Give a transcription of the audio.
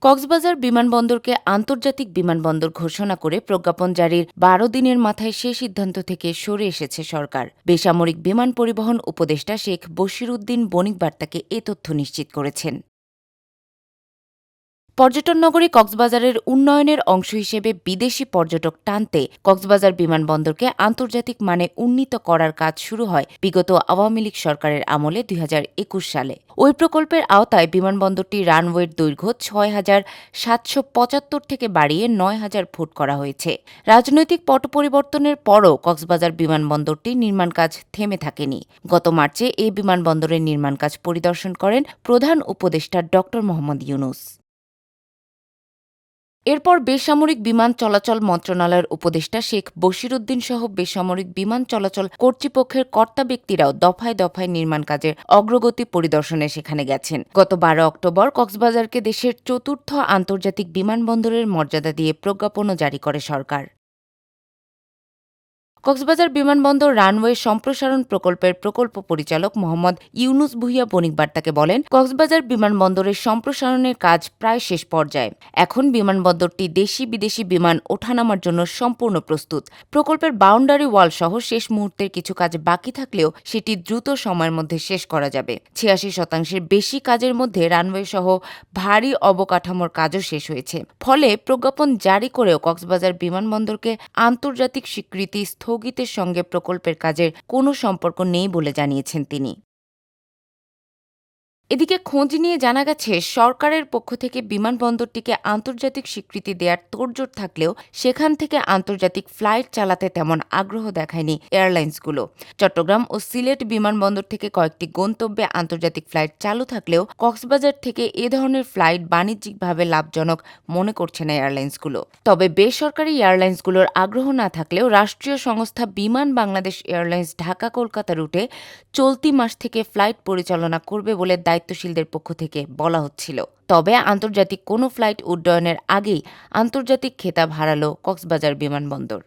কক্সবাজার বিমানবন্দরকে আন্তর্জাতিক বিমানবন্দর ঘোষণা করে প্রজ্ঞাপন জারির ১২ দিনের মাথায় সে সিদ্ধান্ত থেকে সরে এসেছে সরকার। বেসামরিক বিমান পরিবহন উপদেষ্টা শেখ বশিরউদ্দিন বণিক বার্তাকে এ তথ্য নিশ্চিত করেছেন। পর্যটন নগরী কক্সবাজারের উন্নয়নের অংশ হিসেবে বিদেশি পর্যটক টানতে কক্সবাজার বিমানবন্দরকে আন্তর্জাতিক মানে উন্নীত করার কাজ শুরু হয় বিগত আওয়ামী লীগ সরকারের আমলে ২০২১ সালে। ওই প্রকল্পের আওতায় বিমানবন্দরটি রানওয়ের দৈর্ঘ্য ৬,৭৭৫ থেকে বাড়িয়ে ৯,০০০ ফুট করা হয়েছে। রাজনৈতিক পট পরিবর্তনের পরও কক্সবাজার বিমানবন্দরটির নির্মাণ কাজ থেমে থাকেনি। গত মার্চে এই বিমানবন্দরের নির্মাণ কাজ পরিদর্শন করেন প্রধান উপদেষ্টা ড. মোহাম্মদ ইউনূস। এরপর বেসামরিক বিমান চলাচল মন্ত্রণালয়ের উপদেষ্টা শেখ বশিরউদ্দিন সহ বেসামরিক বিমান চলাচল কর্তৃপক্ষের কর্তা ব্যক্তিরাও দফায় দফায় নির্মাণ কাজের অগ্রগতি পরিদর্শনে সেখানে গেছেন। গত ১২ অক্টোবর কক্সবাজারকে দেশের চতুর্থ আন্তর্জাতিক বিমানবন্দরের মর্যাদা দিয়ে প্রজ্ঞাপনও জারি করে সরকার। কক্সবাজার বিমানবন্দর রানওয়ে সম্প্রসারণ প্রকল্পের প্রকল্প পরিচালক মোহাম্মদ ইউনুস ভূঁইয়া বণিক বার্তাকে বলেন, কক্সবাজার বিমানবন্দরের সম্প্রসারণের কাজ প্রায় শেষ পর্যায়ে। এখন বিমানবন্দরটি দেশি বিদেশি বিমান ওঠানামার জন্য সম্পূর্ণ প্রস্তুত। প্রকল্পের বাউন্ডারি ওয়াল সহ শেষ মুহূর্তের কিছু কাজ বাকি থাকলেও সেটি দ্রুত সময়ের মধ্যে শেষ করা যাবে। ৮৬% বেশি কাজের মধ্যে রানওয়ে সহ ভারী অবকাঠামোর কাজও শেষ হয়েছে। ফলে প্রজ্ঞাপন জারি করেও কক্সবাজার বিমানবন্দরকে আন্তর্জাতিক স্বীকৃতি স্থগিতের সঙ্গে প্রকল্পের কাজের কোনো সম্পর্ক নেই বলে জানিয়েছেন তিনি। এদিকে খোঁজ নিয়ে জানা গেছে, সরকারের পক্ষ থেকে বিমানবন্দরটিকে আন্তর্জাতিক স্বীকৃতি দেওয়ার তোড়জোড় থাকলেও সেখান থেকে আন্তর্জাতিক ফ্লাইট চালাতে তেমন আগ্রহ দেখায়নি এয়ারলাইন্সগুলো। চট্টগ্রাম ও সিলেট বিমানবন্দর থেকে কয়েকটি গন্তব্যে আন্তর্জাতিক ফ্লাইট চালু থাকলেও কক্সবাজার থেকে এ ধরনের ফ্লাইট বাণিজ্যিকভাবে লাভজনক মনে করছে না এয়ারলাইন্সগুলো। তবে বেসরকারি এয়ারলাইন্সগুলোর আগ্রহ না থাকলেও রাষ্ট্রীয় সংস্থা বিমান বাংলাদেশ এয়ারলাইন্স ঢাকা কলকাতা রুটে চলতি মাস থেকে ফ্লাইট পরিচালনা করবে বলে দায়িত্বশীলদের পক্ষ থেকে বলা হচ্ছিল। তবে আন্তর্জাতিক কোনো ফ্লাইট উড্ডয়নের আগেই আন্তর্জাতিক খেতাব হারালো কক্সবাজার বিমানবন্দর।